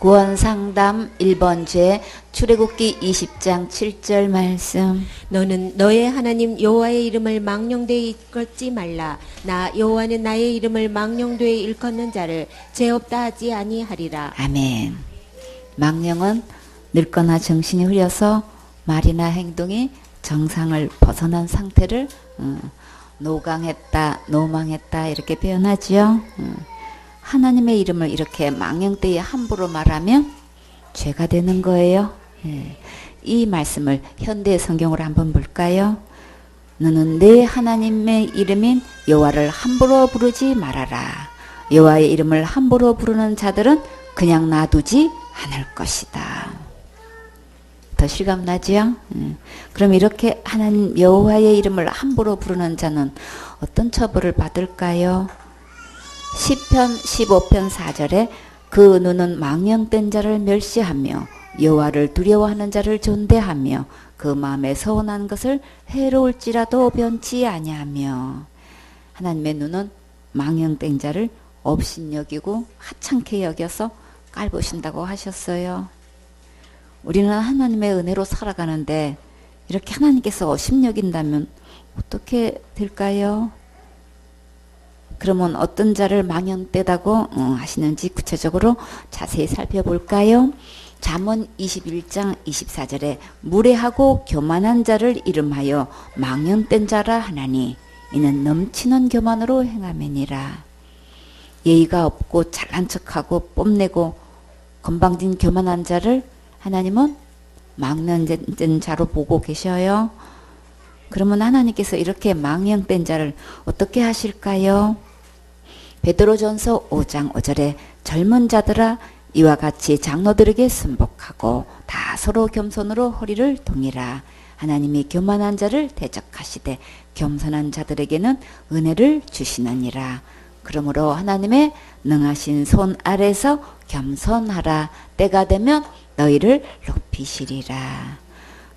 구원상담 1번 죄 출애굽기 20장 7절 말씀. 너는 너의 하나님 여호와의 이름을 망령되이 일컫지 말라. 나 여호와는 나의 이름을 망령되이 일컫는 자를 죄 없다 하지 아니하리라. 아멘. 망령은 늙거나 정신이 흐려서 말이나 행동이 정상을 벗어난 상태를 노강했다, 노망했다 이렇게 표현하지요. 하나님의 이름을 이렇게 망령되이 함부로 말하면 죄가 되는 거예요. 이 말씀을 현대 성경으로 한번 볼까요? 너는 내 하나님의 이름인 여호와를 함부로 부르지 말아라. 여호와의 이름을 함부로 부르는 자들은 그냥 놔두지 않을 것이다. 더 실감나지요? 그럼 이렇게 하나님 여호와의 이름을 함부로 부르는 자는 어떤 처벌을 받을까요? 시편 15편 4절에 그 눈은 망령된 자를 멸시하며 여호와를 두려워하는 자를 존대하며 그 마음에 서운한 것을 해로울지라도 변치 아니하며. 하나님의 눈은 망령된 자를 업신여기고 하찮게 여겨서 깔보신다고 하셨어요. 우리는 하나님의 은혜로 살아가는데 이렇게 하나님께서 업신여긴다면 어떻게 될까요? 그러면 어떤 자를 망령되다고 하시는지 구체적으로 자세히 살펴볼까요? 잠언 21장 24절에 무례하고 교만한 자를 이름하여 망령된 자라 하나니 이는 넘치는 교만으로 행함이니라. 예의가 없고 잘난 척하고 뽐내고 건방진 교만한 자를 하나님은 망령된 자로 보고 계셔요. 그러면 하나님께서 이렇게 망령된 자를 어떻게 하실까요? 베드로전서 5장 5절에 젊은 자들아 이와 같이 장로들에게 순복하고 다 서로 겸손으로 허리를 동이라. 하나님이 교만한 자를 대적하시되 겸손한 자들에게는 은혜를 주시느니라. 그러므로 하나님의 능하신 손 아래서 겸손하라. 때가 되면 너희를 높이시리라.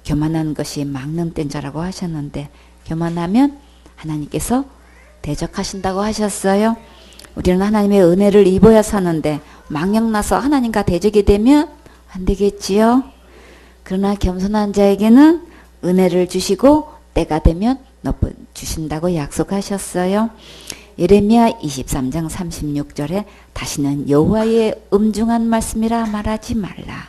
교만한 것이 망령된 자라고 하셨는데 교만하면 하나님께서 대적하신다고 하셨어요. 우리는 하나님의 은혜를 입어야 사는데 망령나서 하나님과 대적이 되면 안 되겠지요. 그러나 겸손한 자에게는 은혜를 주시고 때가 되면 높여주신다고 약속하셨어요. 예레미야 23장 36절에 다시는 여호와의 음중한 말씀이라 말하지 말라.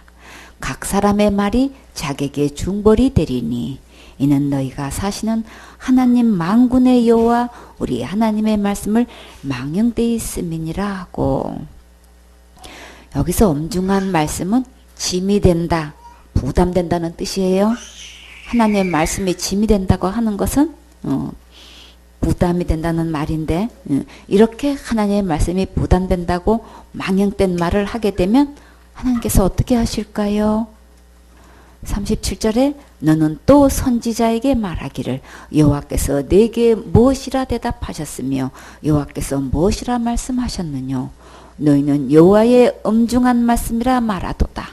각 사람의 말이 자기에게 중벌이 되리니 이는 너희가 사시는 하나님 만군의 여호와 우리 하나님의 말씀을 망령되이 쓰미니라 하고. 여기서 엄중한 말씀은 짐이 된다, 부담된다는 뜻이에요. 하나님의 말씀이 짐이 된다고 하는 것은 부담이 된다는 말인데 이렇게 하나님의 말씀이 부담된다고 망령된 말을 하게 되면 하나님께서 어떻게 하실까요? 37절에 너는 또 선지자에게 말하기를 여호와께서 내게 무엇이라 대답하셨으며 여호와께서 무엇이라 말씀하셨느냐. 너희는 여호와의 엄중한 말씀이라 말하도다.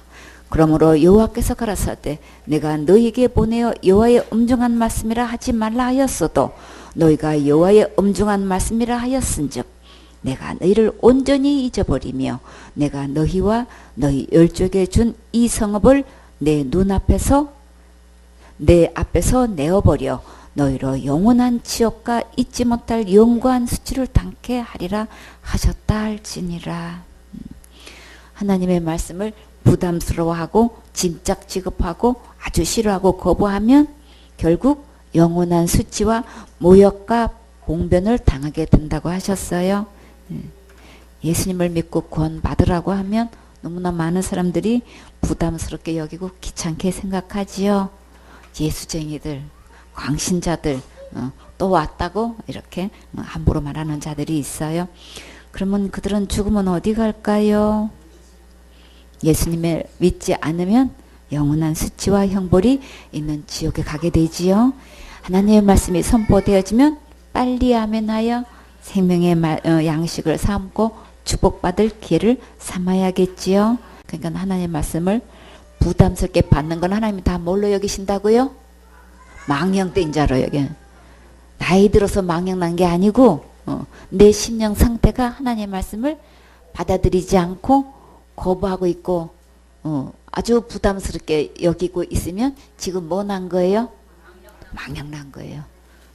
그러므로 여호와께서 가라사대 내가 너희에게 보내어 여호와의 엄중한 말씀이라 하지 말라 하였어도 너희가 여호와의 엄중한 말씀이라 하였은즉 내가 너희를 온전히 잊어버리며 내가 너희와 너희 열족에 준 이 성읍을 내 눈앞에서 내 앞에서 내어버려 너희로 영원한 지옥과 잊지 못할 영구한 수치를 당케 하리라 하셨다 할지니라. 하나님의 말씀을 부담스러워하고 짐작 취급하고 아주 싫어하고 거부하면 결국 영원한 수치와 모욕과 봉변을 당하게 된다고 하셨어요. 예수님을 믿고 구원 받으라고 하면 너무나 많은 사람들이 부담스럽게 여기고 귀찮게 생각하지요. 예수쟁이들, 광신자들 또 왔다고 이렇게 함부로 말하는 자들이 있어요. 그러면 그들은 죽으면 어디 갈까요? 예수님을 믿지 않으면 영원한 수치와 형벌이 있는 지옥에 가게 되지요. 하나님의 말씀이 선포되어지면 빨리 아멘하여 생명의 양식을 삼고 축복받을 기회를 삼아야겠지요. 그러니까 하나님의 말씀을 부담스럽게 받는 건 하나님이 다 뭘로 여기신다고요? 망령된 자로 여겨. 나이 들어서 망령난 게 아니고 내 심령 상태가 하나님의 말씀을 받아들이지 않고 거부하고 있고 아주 부담스럽게 여기고 있으면 지금 뭐 난 거예요? 망령 난 거예요.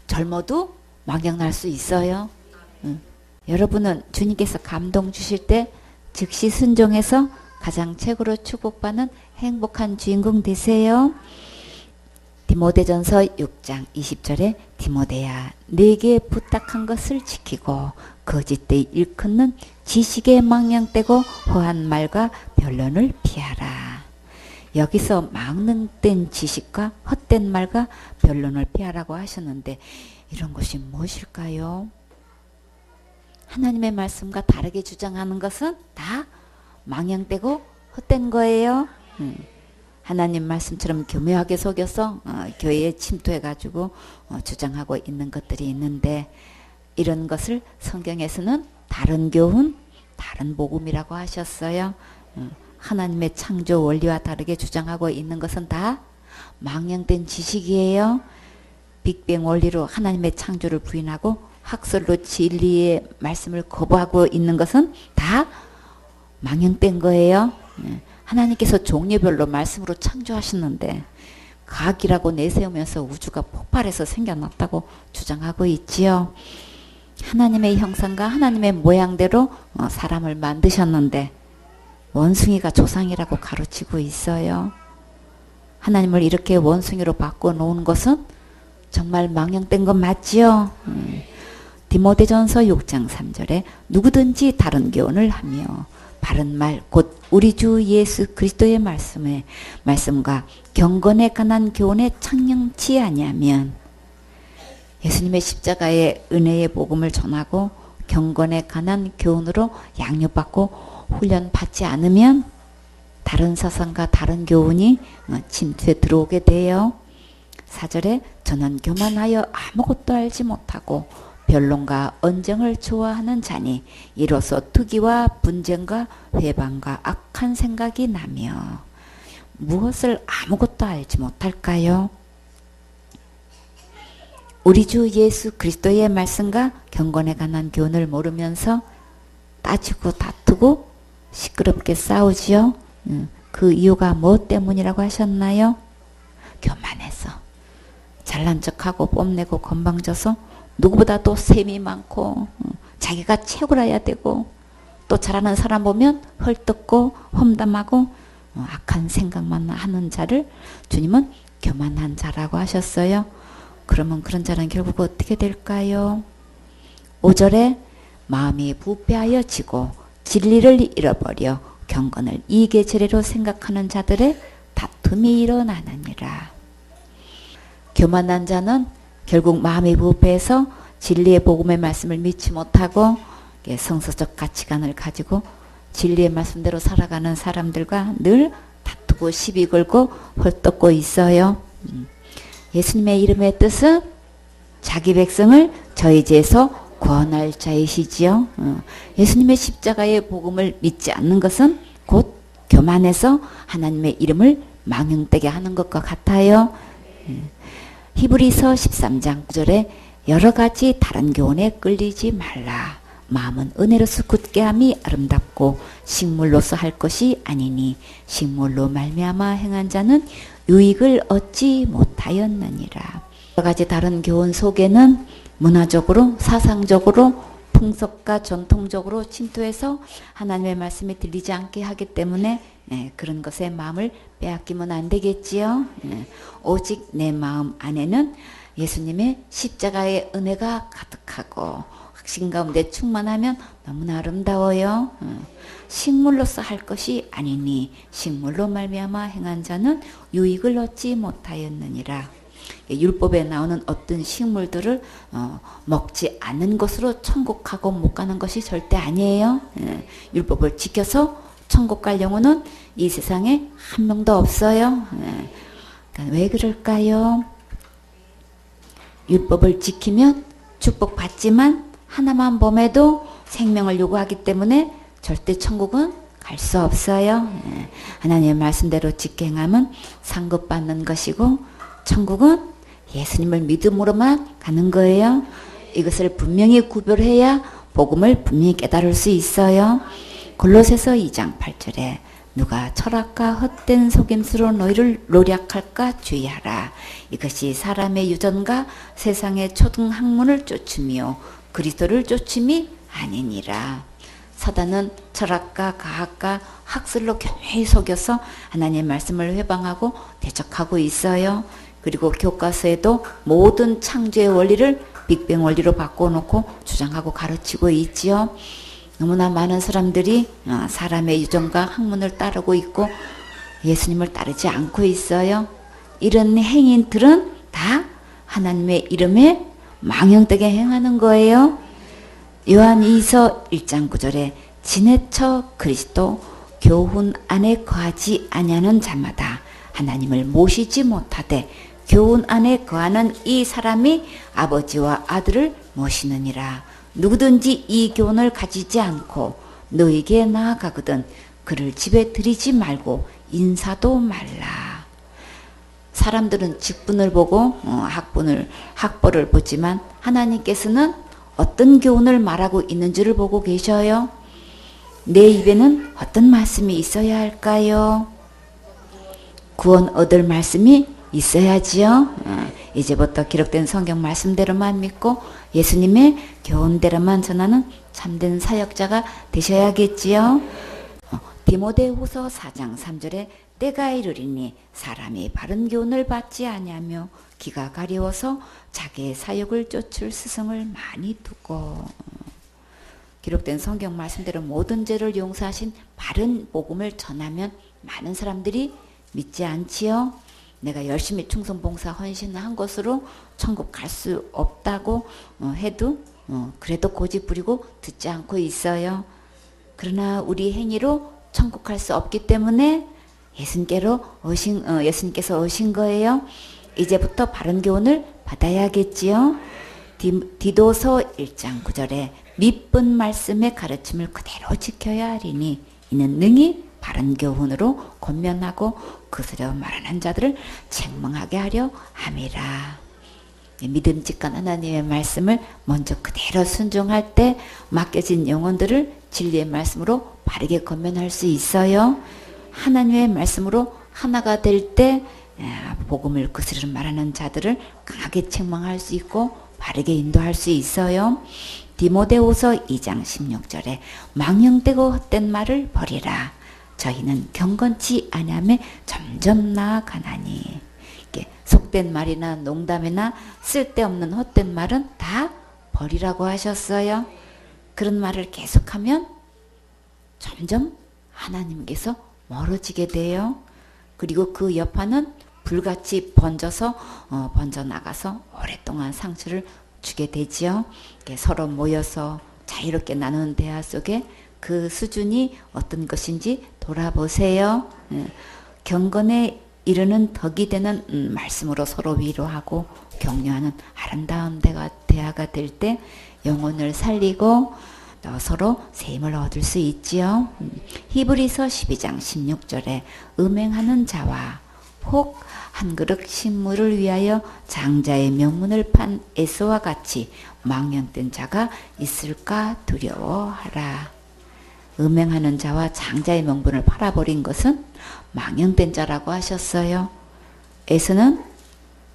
젊어도 망령 날 수 있어요. 여러분은 주님께서 감동 주실 때 즉시 순종해서 가장 최고로 축복받는 행복한 주인공 되세요. 디모데전서 6장 20절에 디모데야 네게 부탁한 것을 지키고 거짓되이 일컫는 지식에 망령되고 허한 말과 변론을 피하라. 여기서 망령된 지식과 헛된 말과 변론을 피하라고 하셨는데 이런 것이 무엇일까요? 하나님의 말씀과 다르게 주장하는 것은 다 망령되고 헛된 거예요. 하나님 말씀처럼 교묘하게 속여서 교회에 침투해가지고 주장하고 있는 것들이 있는데 이런 것을 성경에서는 다른 교훈, 다른 복음이라고 하셨어요. 하나님의 창조 원리와 다르게 주장하고 있는 것은 다 망령된 지식이에요. 빅뱅 원리로 하나님의 창조를 부인하고 학설로 진리의 말씀을 거부하고 있는 것은 다 망령된 거예요. 하나님께서 종류별로 말씀으로 창조하셨는데 과학이라고 내세우면서 우주가 폭발해서 생겨났다고 주장하고 있지요. 하나님의 형상과 하나님의 모양대로 사람을 만드셨는데 원숭이가 조상이라고 가르치고 있어요. 하나님을 이렇게 원숭이로 바꿔놓은 것은 정말 망령된 것 맞지요? 디모데전서 6장 3절에 누구든지 다른 교훈을 하며 바른 말 곧 우리 주 예수 그리스도의 말씀과 경건에 관한 교훈에 창령치 아니하면 예수님의 십자가의 은혜의 복음을 전하고 경건에 관한 교훈으로 양육받고 훈련받지 않으면 다른 사상과 다른 교훈이 침투에 들어오게 돼요. 4절에 저는 교만하여 아무것도 알지 못하고 변론과 언쟁을 좋아하는 자니 이로써 투기와 분쟁과 회방과 악한 생각이 나며 무엇을 아무것도 알지 못할까요? 우리 주 예수 그리스도의 말씀과 경건에 관한 교훈을 모르면서 따지고 다투고 시끄럽게 싸우지요. 그 이유가 무엇 때문이라고 하셨나요? 교만해서 잘난 척하고 뽐내고 건방져서 누구보다도 셈이 많고 자기가 최고라야 되고 또 잘하는 사람 보면 헐뜯고 험담하고 악한 생각만 하는 자를 주님은 교만한 자라고 하셨어요. 그러면 그런 자는 결국 어떻게 될까요? 5절에 마음이 부패하여 지고 진리를 잃어버려 경건을 이계 제례로 생각하는 자들의 다툼이 일어나느니라. 교만한 자는 결국 마음이 부패해서 진리의 복음의 말씀을 믿지 못하고 성서적 가치관을 가지고 진리의 말씀대로 살아가는 사람들과 늘 다투고 시비 걸고 헐떡고 있어요. 예수님의 이름의 뜻은 자기 백성을 저희 죄에서 구원할 자이시지요. 예수님의 십자가의 복음을 믿지 않는 것은 곧 교만해서 하나님의 이름을 망령되게 하는 것과 같아요. 히브리서 13장 9절에 여러 가지 다른 교훈에 끌리지 말라. 마음은 은혜로서 굳게함이 아름답고 식물로서 할 것이 아니니 식물로 말미암아 행한 자는 유익을 얻지 못하였느니라. 여러 가지 다른 교훈 속에는 문화적으로 사상적으로 풍속과 전통적으로 침투해서 하나님의 말씀이 들리지 않게 하기 때문에 그런 것에 마음을 빼앗기면 안 되겠지요. 오직 내 마음 안에는 예수님의 십자가의 은혜가 가득하고 확신 가운데 충만하면 너무나 아름다워요. 식물로서 할 것이 아니니 식물로 말미암아 행한 자는 유익을 얻지 못하였느니라. 율법에 나오는 어떤 식물들을 먹지 않는 것으로 천국 가고 못 가는 것이 절대 아니에요. 율법을 지켜서 천국 갈 영혼은 이 세상에 한 명도 없어요. 그러니까 왜 그럴까요? 율법을 지키면 축복받지만 하나만 범해도 생명을 요구하기 때문에 절대 천국은 갈 수 없어요. 하나님의 말씀대로 직행하면 상급받는 것이고 천국은 예수님을 믿음으로만 가는 거예요. 이것을 분명히 구별해야 복음을 분명히 깨달을 수 있어요. 골로새서 2장 8절에 누가 철학과 헛된 속임수로 너희를 노략할까 주의하라. 이것이 사람의 유전과 세상의 초등학문을 쫓음이요 그리스도를 쫓음이 아니니라. 사단은 철학과 가학과 학술로 교묘히 속여서 하나님의 말씀을 회방하고 대적하고 있어요. 그리고 교과서에도 모든 창조의 원리를 빅뱅 원리로 바꿔놓고 주장하고 가르치고 있지요. 너무나 많은 사람들이 사람의 유전과 학문을 따르고 있고 예수님을 따르지 않고 있어요. 이런 행인들은 다 하나님의 이름에 망령되게 행하는 거예요. 요한 2서 1장 9절에 지내쳐 그리스도 교훈 안에 거하지 아니하는 자마다 하나님을 모시지 못하되 교훈 안에 거하는 이 사람이 아버지와 아들을 모시느니라. 누구든지 이 교훈을 가지지 않고 너에게 나아가거든 그를 집에 들이지 말고 인사도 말라. 사람들은 직분을 보고 학벌을 보지만 하나님께서는 어떤 교훈을 말하고 있는지를 보고 계셔요. 내 입에는 어떤 말씀이 있어야 할까요? 구원 얻을 말씀이 있어야지요. 이제부터 기록된 성경 말씀대로만 믿고 예수님의 교훈대로만 전하는 참된 사역자가 되셔야겠지요. 디모데후서 4장 3절에 때가 이르리니 사람이 바른 교훈을 받지 아니하며 귀가 가려워서 자기의 사욕을 쫓을 스승을 많이 두고. 기록된 성경 말씀대로 모든 죄를 용서하신 바른 복음을 전하면 많은 사람들이 믿지 않지요. 내가 열심히 충성봉사 헌신한 것으로 천국 갈 수 없다고 해도 그래도 고집 부리고 듣지 않고 있어요. 그러나 우리 행위로 천국 갈 수 없기 때문에 예수님께서 오신 거예요. 이제부터 바른 교훈을 받아야겠지요. 디도서 1장 9절에 믿은 말씀의 가르침을 그대로 지켜야 하리니 이는 능히 바른 교훈으로 권면하고 거스려 말하는 자들을 책망하게 하려 함이라. 믿음직한 하나님의 말씀을 먼저 그대로 순종할 때 맡겨진 영혼들을 진리의 말씀으로 바르게 권면할 수 있어요. 하나님의 말씀으로 하나가 될 때 복음을 거스려 말하는 자들을 강하게 책망할 수 있고 바르게 인도할 수 있어요. 디모데후서 2장 16절에 망령되고 헛된 말을 버리라. 저희는 경건치 아니함에 점점 나아가나니. 속된 말이나 농담이나 쓸데없는 헛된 말은 다 버리라고 하셨어요. 그런 말을 계속하면 점점 하나님께서 멀어지게 돼요. 그리고 그 여파는 불같이 번져나가서 오랫동안 상처를 주게 되지요. 서로 모여서 자유롭게 나누는 대화 속에 그 수준이 어떤 것인지 돌아보세요. 경건에 이르는 덕이 되는 말씀으로 서로 위로하고 격려하는 아름다운 대화가 될 때 영혼을 살리고 서로 세임을 얻을 수 있지요. 히브리서 12장 16절에 음행하는 자와 혹 한 그릇 식물을 위하여 장자의 명문을 판 에서와 같이 망령된 자가 있을까 두려워하라. 음행하는 자와 장자의 명분을 팔아버린 것은 망령된 자라고 하셨어요. 에서는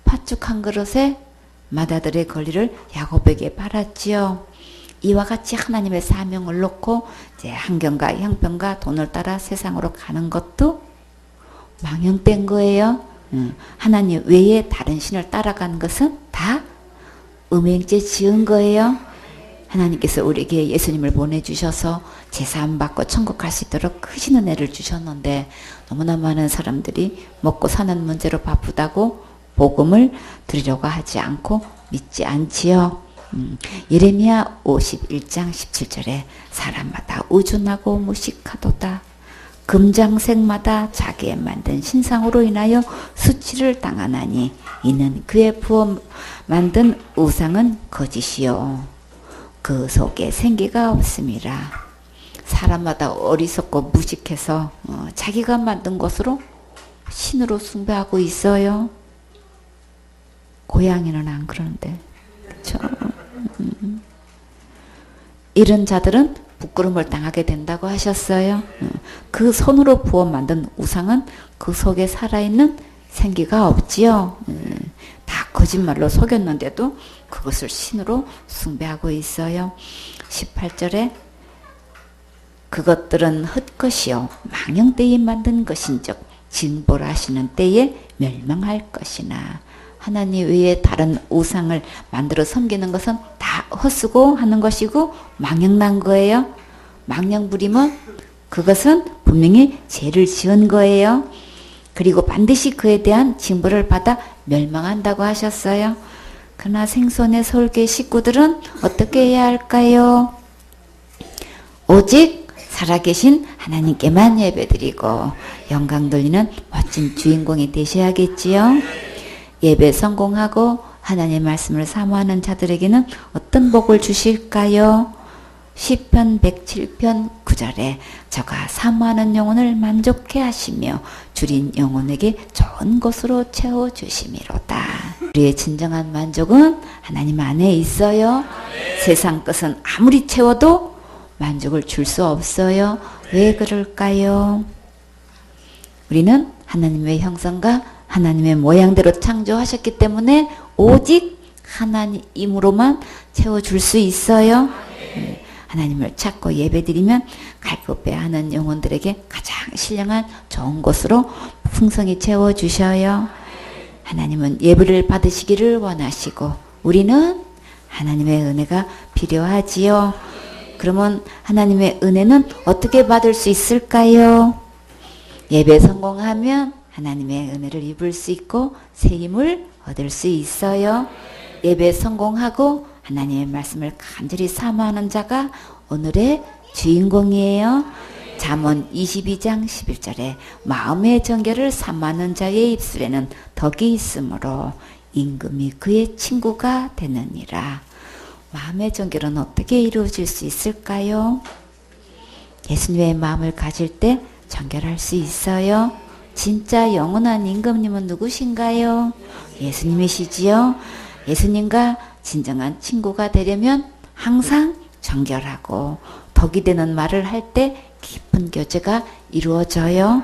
팥죽 한 그릇에 맏아들의 권리를 야곱에게 팔았지요. 이와 같이 하나님의 사명을 놓고 이제 환경과 형편과 돈을 따라 세상으로 가는 것도 망령된 거예요. 하나님 외에 다른 신을 따라간 것은 다 음행죄 지은 거예요. 하나님께서 우리에게 예수님을 보내주셔서 제사함 받고 천국 갈 수 있도록 크신 은혜를 주셨는데 너무나 많은 사람들이 먹고 사는 문제로 바쁘다고 복음을 들으려고 하지 않고 믿지 않지요. 예레미야 51장 17절에 사람마다 우준하고 무식하도다. 금장색마다 자기의 만든 신상으로 인하여 수치를 당하나니 이는 그의 부어 만든 우상은 거짓이요 그 속에 생기가 없음이라. 사람마다 어리석고 무식해서 자기가 만든 것으로 신으로 숭배하고 있어요. 고양이는 안 그러는데 그렇죠? 이런 자들은 부끄러움을 당하게 된다고 하셨어요. 그 손으로 부어 만든 우상은 그 속에 살아있는 생기가 없지요. 다 거짓말로 속였는데도 그것을 신으로 숭배하고 있어요. 18절에 그것들은 헛것이요 망령때에 만든 것인즉 징벌하시는 때에 멸망할 것이나. 하나님 외에 다른 우상을 만들어 섬기는 것은 다 헛수고 하는 것이고 망령난 거예요. 망령 부림은 그것은 분명히 죄를 지은 거예요. 그리고 반드시 그에 대한 징벌을 받아 멸망한다고 하셨어요. 그러나 생손의 서울교회 식구들은 어떻게 해야 할까요? 오직 살아계신 하나님께만 예배드리고 영광 돌리는 멋진 주인공이 되셔야겠지요. 예배 성공하고 하나님의 말씀을 사모하는 자들에게는 어떤 복을 주실까요? 시편 107편 9절에 저가 사모하는 영혼을 만족해 하시며 줄인 영혼에게 좋은 것으로 채워주심이로다. 우리의 진정한 만족은 하나님 안에 있어요. 세상 것은 아무리 채워도 만족을 줄 수 없어요. 왜 그럴까요? 우리는 하나님의 형상과 하나님의 모양대로 창조하셨기 때문에 오직 하나님으로만 채워줄 수 있어요. 하나님을 찾고 예배드리면 갈급해하는 영혼들에게 가장 신령한 좋은 것으로 풍성히 채워주셔요. 하나님은 예배를 받으시기를 원하시고 우리는 하나님의 은혜가 필요하지요. 그러면 하나님의 은혜는 어떻게 받을 수 있을까요? 예배 성공하면 하나님의 은혜를 입을 수 있고 새 힘을 얻을 수 있어요. 예배 성공하고 하나님의 말씀을 간절히 사모하는 자가 오늘의 주인공이에요. 잠언 22장 11절에 마음의 정결을 사모하는 자의 입술에는 덕이 있으므로 임금이 그의 친구가 되느니라. 마음의 정결은 어떻게 이루어질 수 있을까요? 예수님의 마음을 가질 때 정결할 수 있어요. 진짜 영원한 임금님은 누구신가요? 예수님이시지요. 예수님과 진정한 친구가 되려면 항상 정결하고 덕이 되는 말을 할 때 깊은 교제가 이루어져요.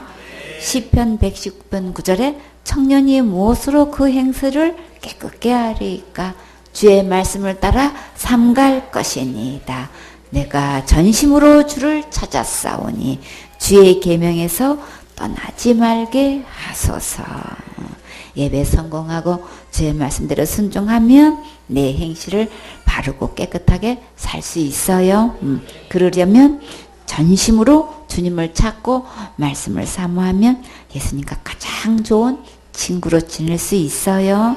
시편 119편 9절에 청년이 무엇으로 그 행세를 깨끗게 하리까? 주의 말씀을 따라 삼갈 것이니이다. 내가 전심으로 주를 찾았사오니 주의 계명에서 떠나지 말게 하소서. 예배 성공하고 주의 말씀대로 순종하면 내 행실을 바르고 깨끗하게 살 수 있어요. 그러려면 전심으로 주님을 찾고 말씀을 사모하면 예수님과 가장 좋은 친구로 지낼 수 있어요.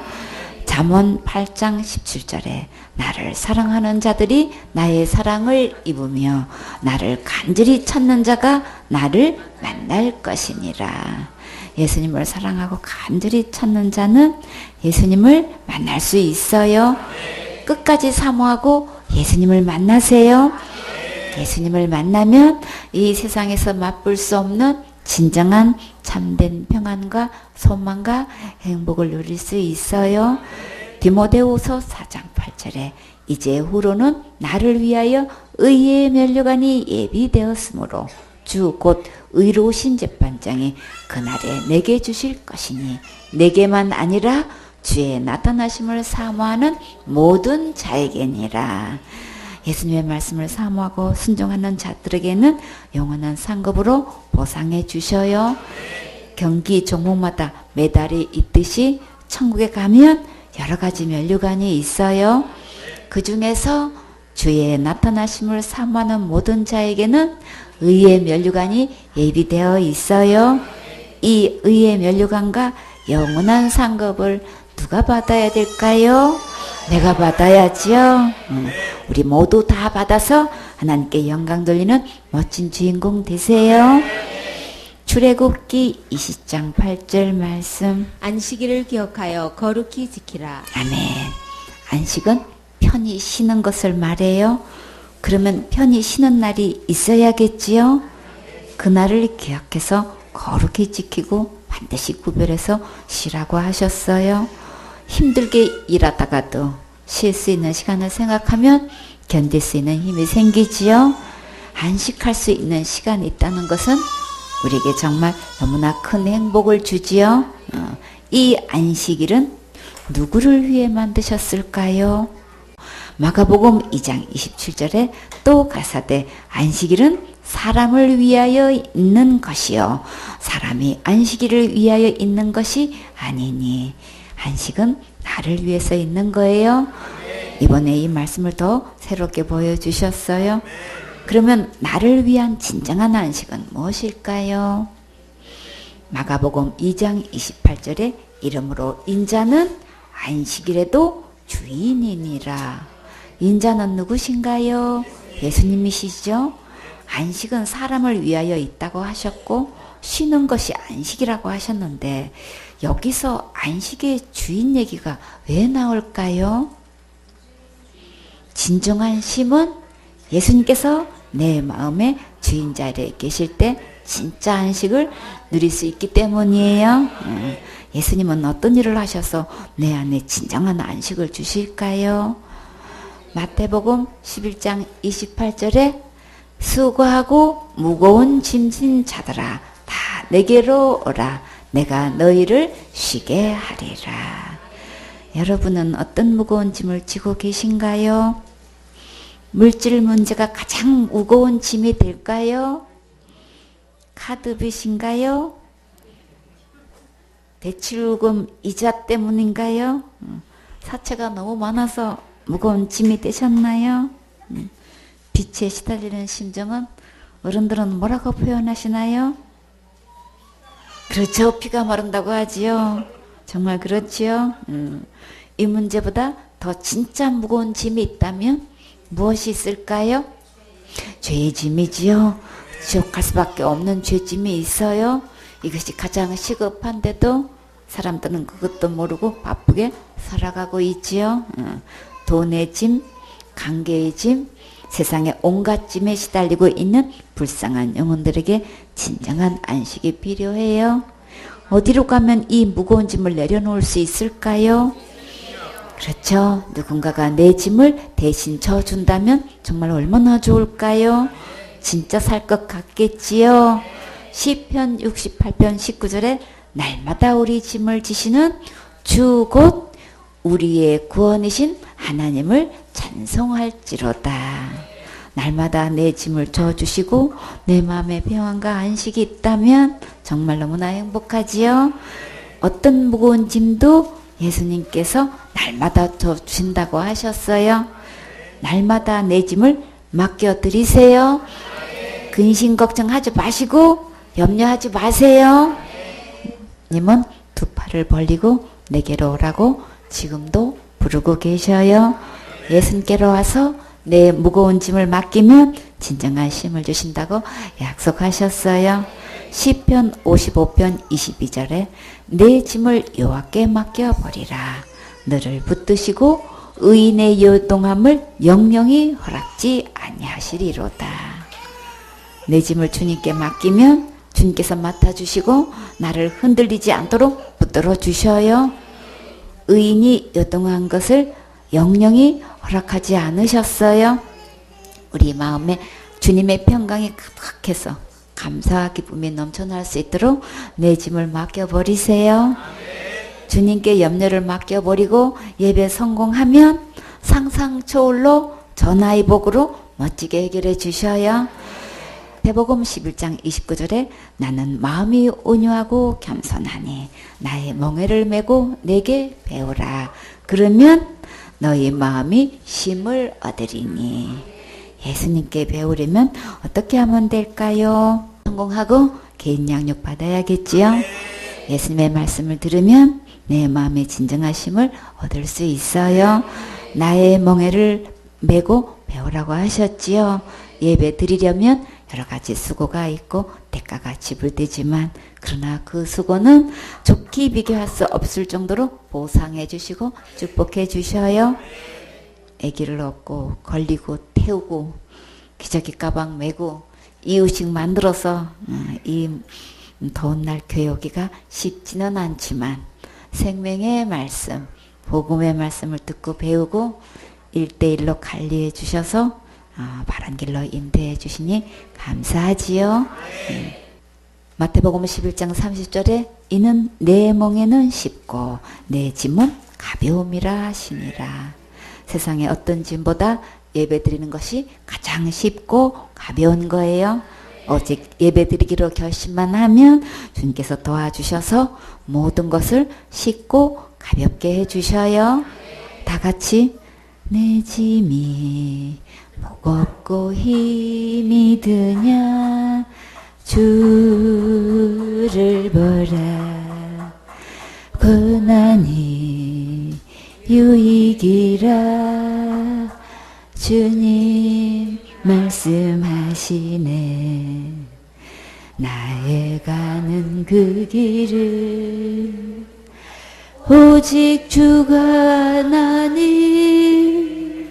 잠언 8장 17절에 나를 사랑하는 자들이 나의 사랑을 입으며 나를 간절히 찾는 자가 나를 만날 것이니라. 예수님을 사랑하고 간절히 찾는 자는 예수님을 만날 수 있어요. 끝까지 사모하고 예수님을 만나세요. 예수님을 만나면 이 세상에서 맛볼 수 없는 진정한 참된 평안과 소망과 행복을 누릴 수 있어요. 디모데후서 4장 8절에 이제 후로는 나를 위하여 의의 면류관이 예비되었으므로 주 곧 의로우신 재판장이 그날에 내게 주실 것이니 내게만 아니라 주의 나타나심을 사모하는 모든 자에게니라. 예수님의 말씀을 사모하고 순종하는 자들에게는 영원한 상급으로 보상해 주셔요. 경기 종목마다 메달이 있듯이 천국에 가면 여러 가지 면류관이 있어요. 그 중에서 주의 나타나심을 사모하는 모든 자에게는 의의 면류관이 예비되어 있어요. 이 의의 면류관과 영원한 상급을 누가 받아야 될까요? 내가 받아야지요. 우리 모두 다 받아서 하나님께 영광 돌리는 멋진 주인공 되세요. 출애굽기 20장 8절 말씀. 안식일을 기억하여 거룩히 지키라. 아멘. 안식은 편히 쉬는 것을 말해요. 그러면 편히 쉬는 날이 있어야겠지요. 그날을 기억해서 거룩히 지키고 반드시 구별해서 쉬라고 하셨어요. 힘들게 일하다가도 쉴 수 있는 시간을 생각하면 견딜 수 있는 힘이 생기지요. 안식할 수 있는 시간이 있다는 것은 우리에게 정말 너무나 큰 행복을 주지요. 이 안식일은 누구를 위해 만드셨을까요? 마가복음 2장 27절에 또 가사대 안식일은 사람을 위하여 있는 것이요 사람이 안식일을 위하여 있는 것이 아니니 안식은 나를 위해서 있는 거예요. 이번에 이 말씀을 더 새롭게 보여주셨어요. 그러면 나를 위한 진정한 안식은 무엇일까요? 마가복음 2장 28절에 이러므로 인자는 안식일에도 주인이니라. 인자는 누구신가요? 예수님이시죠? 안식은 사람을 위하여 있다고 하셨고 쉬는 것이 안식이라고 하셨는데 여기서 안식의 주인 얘기가 왜 나올까요? 진정한 쉼은 예수님께서 내 마음의 주인 자리에 계실 때 진짜 안식을 누릴 수 있기 때문이에요. 예수님은 어떤 일을 하셔서 내 안에 진정한 안식을 주실까요? 마태복음 11장 28절에 수고하고 무거운 짐진 자들아 다 내게로 오라 내가 너희를 쉬게 하리라. 여러분은 어떤 무거운 짐을 지고 계신가요? 물질 문제가 가장 무거운 짐이 될까요? 카드빚인가요? 대출금 이자 때문인가요? 사채가 너무 많아서 무거운 짐이 되셨나요? 빚에 시달리는 심정은 어른들은 뭐라고 표현하시나요? 그렇죠. 피가 마른다고 하지요. 정말 그렇지요. 이 문제보다 더 진짜 무거운 짐이 있다면 무엇이 있을까요? 죄의 짐이지요. 지옥 갈 수밖에 없는 죄짐이 있어요. 이것이 가장 시급한데도 사람들은 그것도 모르고 바쁘게 살아가고 있지요. 돈의 짐, 관계의 짐, 세상의 온갖 짐에 시달리고 있는 불쌍한 영혼들에게 진정한 안식이 필요해요. 어디로 가면 이 무거운 짐을 내려놓을 수 있을까요? 그렇죠. 누군가가 내 짐을 대신 져준다면 정말 얼마나 좋을까요? 진짜 살 것 같겠지요. 시편 68편 19절에 날마다 우리 짐을 지시는 주 곧 우리의 구원이신 하나님을 찬송할지로다. 날마다 내 짐을 져주시고 내 마음에 평안과 안식이 있다면 정말 너무나 행복하지요. 어떤 무거운 짐도 예수님께서 날마다 져주신다고 하셨어요. 날마다 내 짐을 맡겨드리세요. 근심 걱정하지 마시고 염려하지 마세요. 님은 두 팔을 벌리고 내게로 오라고 지금도 부르고 계셔요. 예수님께로 와서 내 무거운 짐을 맡기면 진정한 쉼을 주신다고 약속하셨어요. 시편 55편 22절에 내 짐을 여호와께 맡겨버리라. 너를 붙드시고 의인의 요동함을 영영히 허락지 아니하시리로다. 내 짐을 주님께 맡기면 주님께서 맡아주시고 나를 흔들리지 않도록 붙들어 주셔요. 의인이 요동한 것을 영영히 허락하지 않으셨어요. 우리 마음에 주님의 평강이 가득해서 감사와 기쁨이 넘쳐날 수 있도록 내 짐을 맡겨버리세요. 주님께 염려를 맡겨버리고 예배 성공하면 상상 초월로 전하의 복으로 멋지게 해결해 주셔요. 대복음 11장 29절에 나는 마음이 온유하고 겸손하니 나의 멍에를 메고 내게 배우라. 그러면 너희 마음이 쉼을 얻으리니. 예수님께 배우려면 어떻게 하면 될까요? 성공하고 개인 양육 받아야겠지요. 예수님의 말씀을 들으면 내 마음의 진정한 쉼을 얻을 수 있어요. 나의 멍에를 메고 배우라고 하셨지요. 예배 드리려면 여러 가지 수고가 있고 대가가 지불되지만 그러나 그 수고는 좋게 비교할 수 없을 정도로 보상해 주시고 축복해 주셔요. 아기를 얻고 걸리고 태우고 기저귀 가방 메고 이유식 만들어서 이 더운 날 교회 오기가 쉽지는 않지만 생명의 말씀, 복음의 말씀을 듣고 배우고 1대1로 관리해 주셔서 바른 길로 인도해 주시니 감사하지요. 마태복음 11장 30절에 이는 내 멍에는 쉽고 내 짐은 가벼움이라 하시니라. 세상에 어떤 짐보다 예배 드리는 것이 가장 쉽고 가벼운 거예요. 오직 예배 드리기로 결심만 하면 주님께서 도와주셔서 모든 것을 쉽고 가볍게 해주셔요. 다 같이 내 짐이 무겁고 힘이 드냐 주를 보라 고난이 유익이라 주님 말씀하시네. 나의 가는 그 길을 오직 주가 나니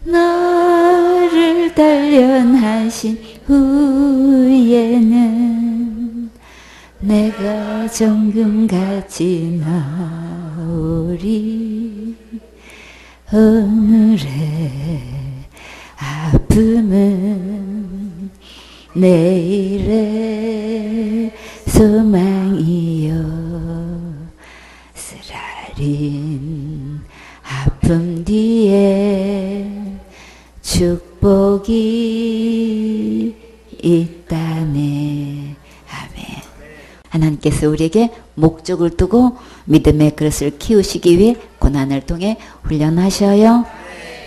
나를 단련하신 후에는 내가 정금같이 나오리. 오늘의 아픔은 내일의 소망이요 쓰라린 아픔 뒤에 축복이 있다네. 아멘. 하나님께서 우리에게 목적을 두고 믿음의 그릇을 키우시기 위해 고난을 통해 훈련하셔요.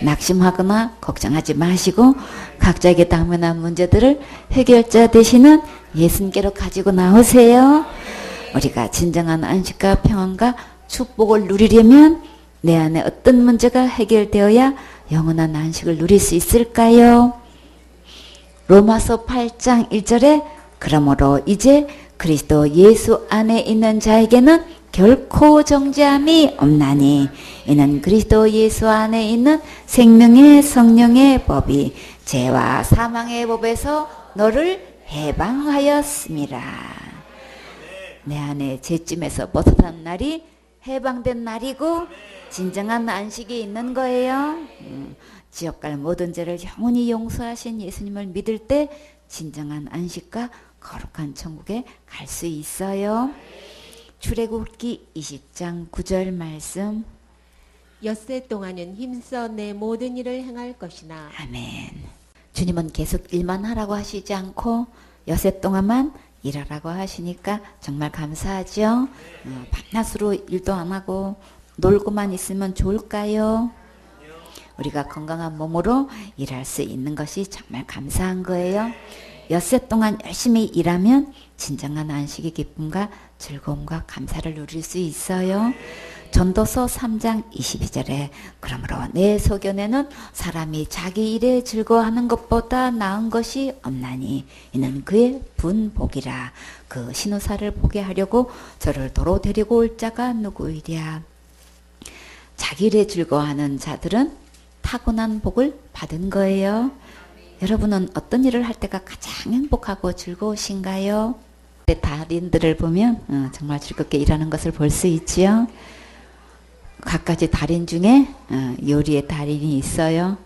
낙심하거나 걱정하지 마시고 각자에게 당면한 문제들을 해결자 되시는 예수님께로 가지고 나오세요. 우리가 진정한 안식과 평안과 축복을 누리려면 내 안에 어떤 문제가 해결되어야 영원한 안식을 누릴 수 있을까요? 로마서 8장 1절에 그러므로 이제 그리스도 예수 안에 있는 자에게는 결코 정죄함이 없나니 이는 그리스도 예수 안에 있는 생명의 성령의 법이 죄와 사망의 법에서 너를 해방하였습니다. 내 안에 죄짐에서 벗어난 날이 해방된 날이고 진정한 안식이 있는 거예요. 지옥 갈 모든 죄를 영원히 용서하신 예수님을 믿을 때 진정한 안식과 거룩한 천국에 갈 수 있어요. 출애굽기 20장 9절 말씀. 엿새 동안은 힘써 내 모든 일을 행할 것이나. 아멘. 주님은 계속 일만 하라고 하시지 않고 엿새 동안만 일하라고 하시니까 정말 감사하죠. 밤낮으로 일도 안 하고 놀고만 있으면 좋을까요? 우리가 건강한 몸으로 일할 수 있는 것이 정말 감사한 거예요. 엿새 동안 열심히 일하면 진정한 안식의 기쁨과 즐거움과 감사를 누릴 수 있어요. 전도서 3장 22절에 그러므로 내 소견에는 사람이 자기 일에 즐거워하는 것보다 나은 것이 없나니 이는 그의 분복이라. 그 신우사를 보게 하려고 저를 도로 데리고 올 자가 누구이랴. 자기 일에 즐거워하는 자들은 타고난 복을 받은 거예요. 여러분은 어떤 일을 할 때가 가장 행복하고 즐거우신가요? 달인들을 보면 정말 즐겁게 일하는 것을 볼 수 있지요. 갖가지 달인 중에 요리의 달인이 있어요.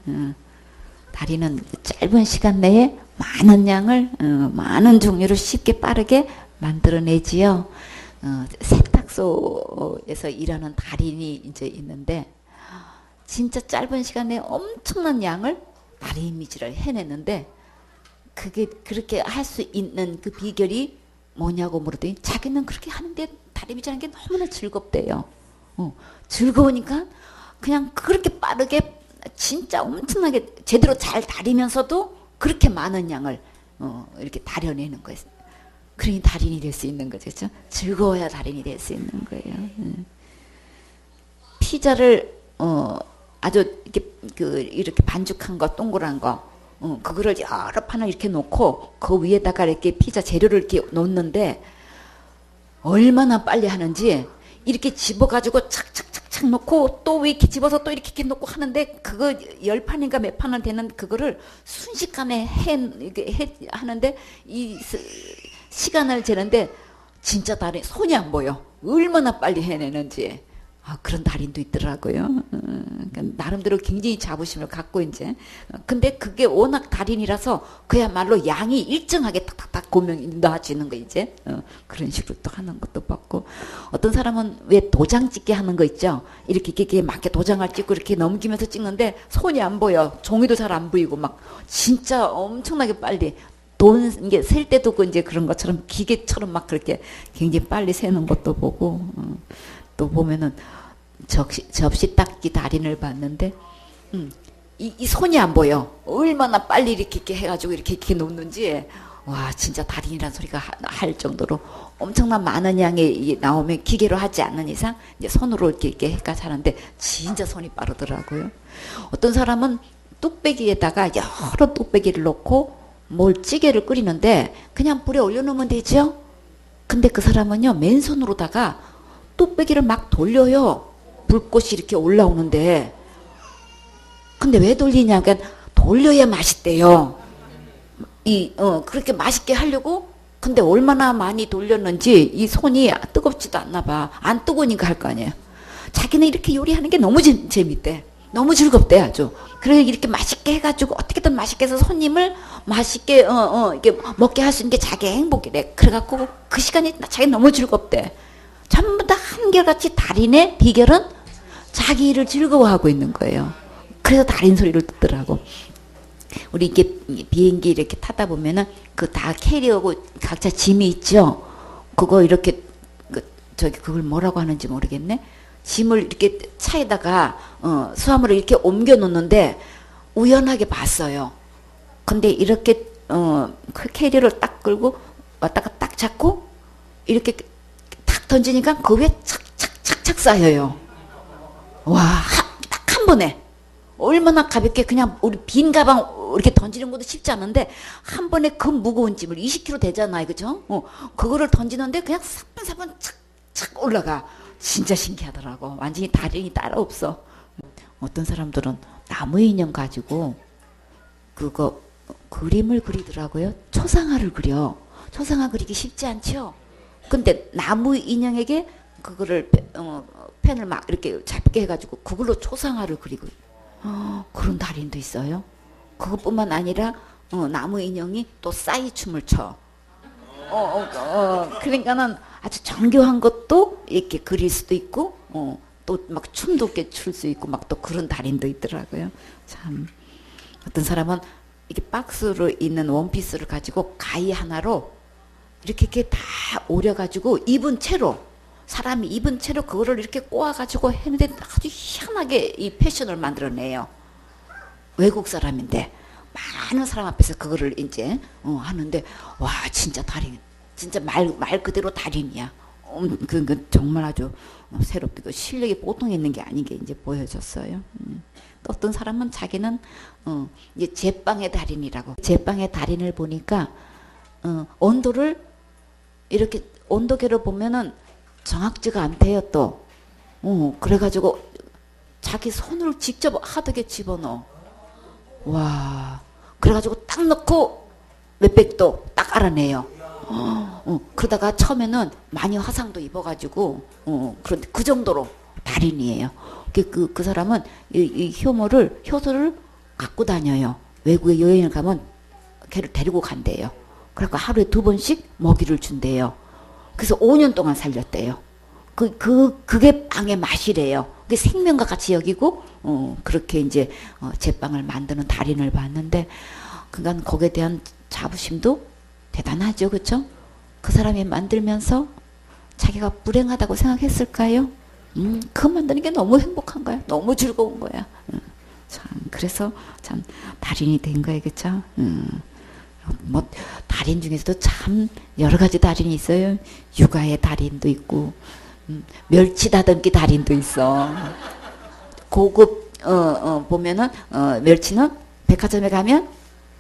달인은 짧은 시간 내에 많은 양을 많은 종류를 쉽게 빠르게 만들어내지요. 세탁소에서 일하는 달인이 이제 있는데 진짜 짧은 시간 내에 엄청난 양을 다리미질을 해내는데 그게 그렇게 할 수 있는 그 비결이 뭐냐고 물었더니 자기는 그렇게 하는데 다리미질하는 게 너무나 즐겁대요. 즐거우니까 그냥 그렇게 빠르게 진짜 엄청나게 제대로 잘 다리면서도 그렇게 많은 양을 이렇게 다려내는 거예요. 그러니 달인이 될 수 있는 거죠. 그렇죠? 즐거워야 달인이 될 수 있는 거예요. 피자를 아주 이렇게 반죽한 거 동그란 거 그거를 여러 판을 이렇게 놓고 그 위에다가 이렇게 피자 재료를 이렇게 놓는데 얼마나 빨리 하는지 이렇게 집어가지고 착착착착 놓고 또 이렇게 집어서 또 이렇게 놓고 하는데 그거 10판인가 몇 판은 되는 그거를 순식간에 하는데 이 시간을 재는데 진짜 달인 손이 안 보여. 얼마나 빨리 해내는지. 그런 달인도 있더라고요. 그러니까 나름대로 굉장히 자부심을 갖고 이제. 근데 그게 워낙 달인이라서 그야말로 양이 일정하게 탁탁탁 고명이 놔지는 거 이제. 그런 식으로 또 하는 것도 봤고. 어떤 사람은 왜 도장 찍게 하는 거 있죠. 이렇게 막 도장을 찍고 이렇게 넘기면서 찍는데 손이 안 보여. 종이도 잘 안 보이고 막 진짜 엄청나게 빨리. 이게 셀 때도 이제 그런 것처럼 기계처럼 막 그렇게 굉장히 빨리 세는 것도 보고. 또 보면은 접시 닦기 달인을 봤는데 이 손이 안 보여. 얼마나 빨리 이렇게 해가지고 이렇게 놓는지 와 진짜 달인이라는 소리가 할 정도로 엄청난 많은 양이 나오면 기계로 하지 않는 이상 이제 손으로 이렇게 해가지고 하는데 진짜 손이 빠르더라고요. 어떤 사람은 뚝배기에다가 여러 뚝배기를 넣고 뭘 찌개를 끓이는데 그냥 불에 올려놓으면 되죠. 근데 그 사람은요 맨손으로다가 뚝배기를 막 돌려요. 불꽃이 이렇게 올라오는데. 근데 왜 돌리냐? 그러니까 돌려야 맛있대요. 그렇게 맛있게 하려고? 근데 얼마나 많이 돌렸는지 이 손이 뜨겁지도 않나 봐. 안 뜨거우니까 할 거 아니에요. 자기는 이렇게 요리하는 게 너무 재밌대. 너무 즐겁대 아주. 그래 이렇게 맛있게 해가지고 어떻게든 맛있게 해서 손님을 맛있게 이렇게 먹게 할 수 있는 게 자기의 행복이래. 그래갖고 그 시간이 자기 너무 즐겁대. 전부 다 한결같이 달인의 비결은 자기 일을 즐거워하고 있는 거예요. 그래서 달인 소리를 듣더라고. 우리 이게 비행기 이렇게 타다 보면은 그 다 캐리어고 각자 짐이 있죠. 그거 이렇게 그걸 뭐라고 하는지 모르겠네. 짐을 이렇게 차에다가 수화물을 이렇게 옮겨 놓는데 우연하게 봤어요. 근데 이렇게 그 캐리어를 딱 끌고 왔다가 딱 잡고 이렇게 탁 던지니까 그 위에 착착착착 쌓여요. 와, 딱 한 번에. 얼마나 가볍게 그냥 우리 빈 가방 이렇게 던지는 것도 쉽지 않은데 한 번에 그 무거운 짐을 20kg 되잖아요. 그죠? 그거를 던지는데 그냥 사뿐사뿐 착착 올라가. 진짜 신기하더라고. 완전히 달인이 따로 없어. 어떤 사람들은 나무 인형 가지고 그거 그림을 그리더라고요. 초상화를 그려. 초상화 그리기 쉽지 않죠? 근데 나무 인형에게 그거를 펜을 막 이렇게 잡게 해가지고 그걸로 초상화를 그리고 그런 달인도 있어요. 그것뿐만 아니라 나무 인형이 또 싸이춤을 춰. 그러니까는 아주 정교한 것도 이렇게 그릴 수도 있고 또 막 춤도 이렇게 출 수 있고 막 또 그런 달인도 있더라고요. 참 어떤 사람은 이게 박스로 있는 원피스를 가지고 가위 하나로 이렇게 다 오려가지고 입은 채로 사람이 입은 채로 그거를 이렇게 꼬아가지고 했는데 아주 희한하게 이 패션을 만들어내요. 외국 사람인데 많은 사람 앞에서 그거를 이제 하는데 와 진짜 달인, 진짜 말 그대로 달인이야. 그 정말 아주 새롭고 실력이 보통 있는 게 아닌 게 이제 보여졌어요. 또 어떤 사람은 자기는 이제 제빵의 달인이라고. 제빵의 달인을 보니까 온도를 이렇게 온도계를 보면은 정확지가 않대요 또. 그래가지고 자기 손으로 직접 하드게 집어넣어. 와, 그래가지고 딱 넣고 몇백 도 딱 알아내요. 그러다가 처음에는 많이 화상도 입어가지고 그런데 그 정도로 달인이에요. 그 사람은 이 효소를 갖고 다녀요. 외국에 여행을 가면 걔를 데리고 간대요. 그러니까 하루에 2번씩 먹이를 준대요. 그래서 5년 동안 살렸대요. 그게 빵의 맛이래요. 그게 생명과 같이 여기고 그렇게 이제 제빵을 만드는 달인을 봤는데, 그러니까 거기에 대한 자부심도 대단하죠, 그렇죠? 그 사람이 만들면서 자기가 불행하다고 생각했을까요? 그거 만드는 게 너무 행복한 거야. 너무 즐거운 거야. 참 그래서 참 달인이 된 거예요, 그렇죠? 뭐 달인 중에서도 참 여러 가지 달인이 있어요. 육아의 달인도 있고, 멸치 다듬기 달인도 있어. 고급 보면은 멸치는 백화점에 가면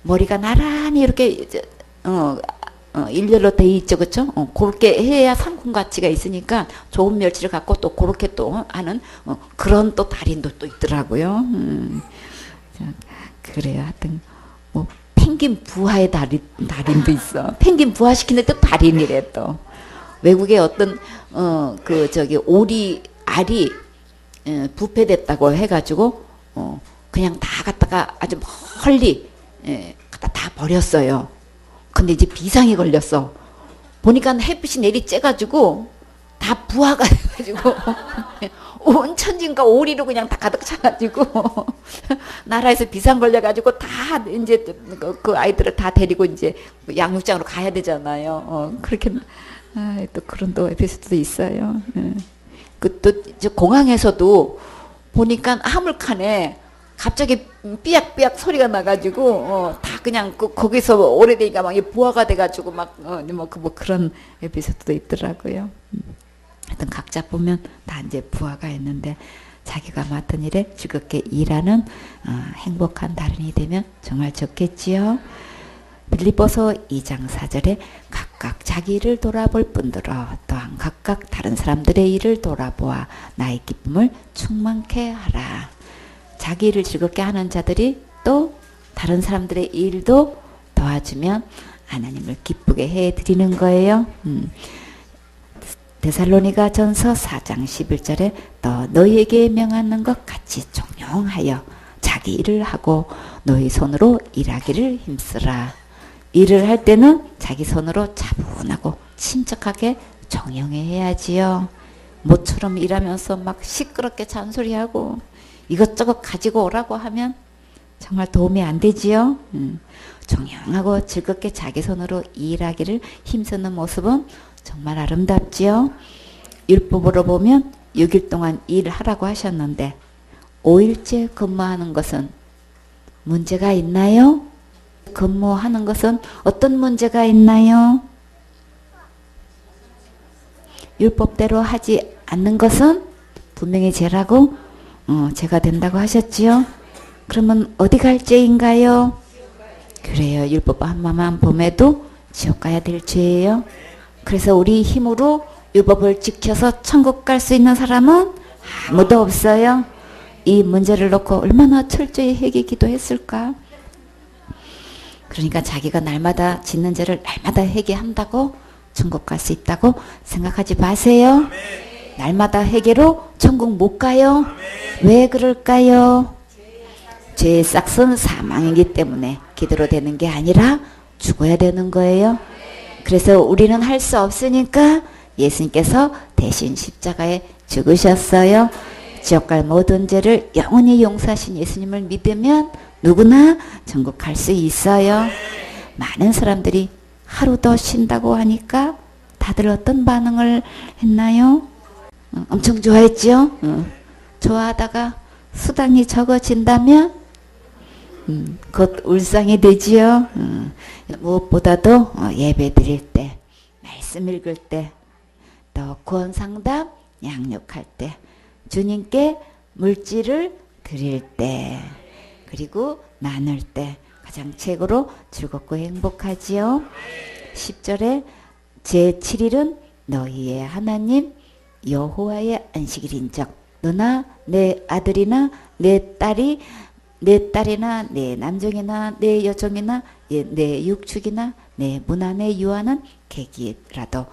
머리가 나란히 이렇게 일렬로 돼 있죠, 그렇죠? 그렇게 해야 상품 가치가 있으니까 좋은 멸치를 갖고 또 그렇게 또 하는 그런 또 달인도 또 있더라고요. 그래요. 하여튼 뭐 펭귄 부화의 달인도 있어. 펭귄 부화시키는 또 달인이래 또. 외국의 어떤 오리 알이 부패됐다고 해가지고 그냥 다 갖다가 아주 멀리 갖다 다 버렸어요. 근데 이제 비상이 걸렸어. 보니까 햇빛이 내리 쬐가지고 다 부화가 돼가지고 온 천진과 오리로 그냥 다 가득 차가지고 나라에서 비상 걸려가지고 다 이제 그 아이들을 다 데리고 이제 양육장으로 가야 되잖아요. 그렇게 또 그런 또 에피소드도 있어요. 그 또 공항에서도 보니까 화물칸에 갑자기 삐약삐약 소리가 나가지고 다 그냥 거기서 오래되니까 막 부화가 돼가지고 막 뭐 그런 에피소드도 있더라고요. 하여튼 각자 보면 다 이제 부하가 있는데 자기가 맡은 일에 즐겁게 일하는 행복한 달인이 되면 정말 좋겠지요. 빌립보서 2장 4절에 각각 자기 일을 돌아볼 뿐더러 또한 각각 다른 사람들의 일을 돌아보아 나의 기쁨을 충만케 하라. 자기 일을 즐겁게 하는 자들이 또 다른 사람들의 일도 도와주면 하나님을 기쁘게 해드리는 거예요. 데살로니가 전서 4장 11절에 또 너희에게 명하는 것 같이 종용하여 자기 일을 하고 너희 손으로 일하기를 힘쓰라. 일을 할 때는 자기 손으로 차분하고 침착하게 종용해 해야지요. 모처럼 일하면서 막 시끄럽게 잔소리하고 이것저것 가지고 오라고 하면 정말 도움이 안 되지요. 종용하고 즐겁게 자기 손으로 일하기를 힘쓰는 모습은 정말 아름답지요. 율법으로 보면 6일 동안 일하라고 하셨는데 5일째 근무하는 것은 문제가 있나요? 근무하는 것은 어떤 문제가 있나요? 율법대로 하지 않는 것은 분명히 죄라고 죄가 된다고 하셨지요. 그러면 어디 갈 죄인가요? 그래요. 율법 하나만 범해도 지옥 가야 될 죄예요. 그래서 우리 힘으로 율법을 지켜서 천국 갈 수 있는 사람은 아무도 없어요. 이 문제를 놓고 얼마나 철저히 회개 기도했을까. 그러니까 자기가 날마다 짓는 죄를 날마다 회개한다고 천국 갈 수 있다고 생각하지 마세요. 날마다 회개로 천국 못 가요. 왜 그럴까요? 죄의 싹은 사망이기 때문에 기도로 되는 게 아니라 죽어야 되는 거예요. 그래서 우리는 할 수 없으니까 예수님께서 대신 십자가에 죽으셨어요. 지옥 갈 모든 죄를 영원히 용서하신 예수님을 믿으면 누구나 천국 갈 수 있어요. 많은 사람들이 하루 더 쉰다고 하니까 다들 어떤 반응을 했나요? 엄청 좋아했죠? 좋아하다가 수당이 적어진다면 곧 울상이 되지요. 무엇보다도 예배 드릴 때, 말씀 읽을 때, 또 구원 상담, 양육할 때, 주님께 물질을 드릴 때, 그리고 나눌 때 가장 최고로 즐겁고 행복하지요. 10절에 제7일은 너희의 하나님 여호와의 안식일인즉 너나 내 아들이나 내 딸이나 내 남종이나 내 여종이나 내 육축이나 내 문 안에 유하는 객이라도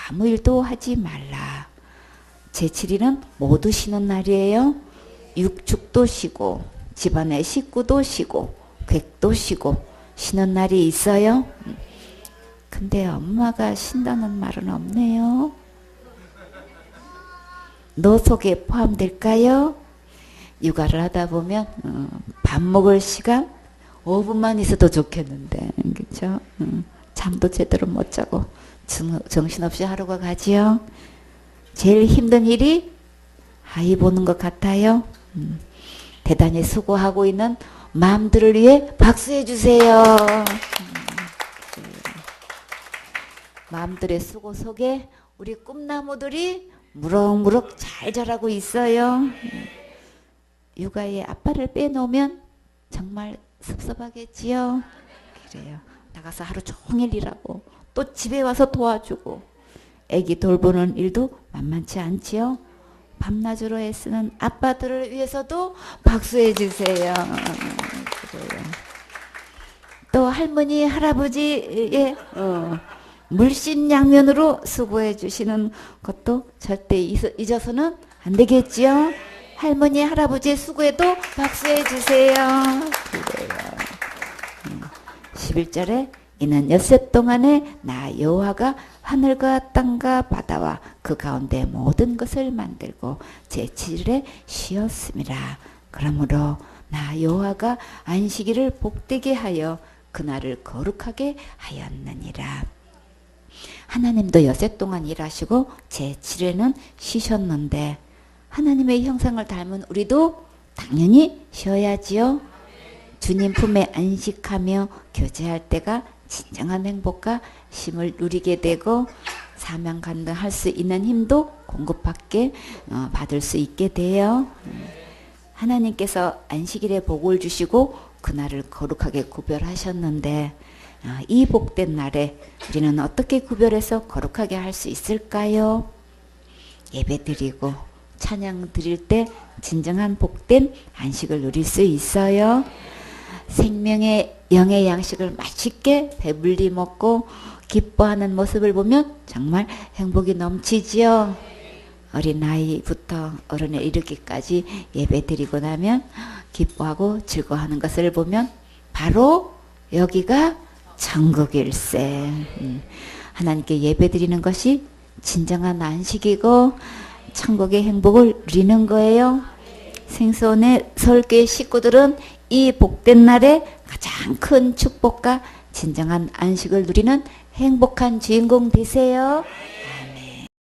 아무 일도 하지 말라. 제7일은 모두 쉬는 날이에요. 육축도 쉬고 집안의 식구도 쉬고 객도 쉬고 쉬는 날이 있어요. 근데 엄마가 쉰다는 말은 없네요. 노속에 포함될까요? 육아를 하다 보면 밥 먹을 시간 5분만 있어도 좋겠는데 그렇죠? 잠도 제대로 못 자고 정신없이 하루가 가지요. 제일 힘든 일이 아이 보는 것 같아요. 대단히 수고하고 있는 맘들을 위해 박수해 주세요. 맘들의 수고 속에 우리 꿈나무들이 무럭무럭 잘 자라고 있어요. 육아에 아빠를 빼놓으면 정말 섭섭하겠지요. 그래요. 나가서 하루 종일 일하고 또 집에 와서 도와주고 애기 돌보는 일도 만만치 않지요. 밤낮으로 애쓰는 아빠들을 위해서도 박수해 주세요. 그래요. 또 할머니 할아버지의 물심양면으로 수고해 주시는 것도 절대 잊어서는 안 되겠지요. 할머니, 할아버지의 수고에도 박수해 주세요. 그래요. 11절에 이는 엿새 동안에 나 여호와가 하늘과 땅과 바다와 그 가운데 모든 것을 만들고 제7일에 쉬었습니다. 그러므로 나 여호와가 안식일을 복되게 하여 그날을 거룩하게 하였느니라. 하나님도 엿새 동안 일하시고 제7일에는 쉬셨는데 하나님의 형상을 닮은 우리도 당연히 쉬어야지요. 주님 품에 안식하며 교제할 때가 진정한 행복과 쉼을 누리게 되고 사명 감당할 수 있는 힘도 공급받게 받을 수 있게 돼요. 하나님께서 안식일에 복을 주시고 그날을 거룩하게 구별하셨는데 이 복된 날에 우리는 어떻게 구별해서 거룩하게 할 수 있을까요? 예배 드리고 찬양 드릴 때 진정한 복된 안식을 누릴 수 있어요. 생명의 영의 양식을 맛있게 배불리 먹고 기뻐하는 모습을 보면 정말 행복이 넘치지요. 어린아이부터 어른에 이르기까지 예배 드리고 나면 기뻐하고 즐거워하는 것을 보면 바로 여기가 천국일세. 하나님께 예배 드리는 것이 진정한 안식이고 천국의 행복을 누리는 거예요. 생선의 서울교회 식구들은 이 복된 날에 가장 큰 축복과 진정한 안식을 누리는 행복한 주인공 되세요.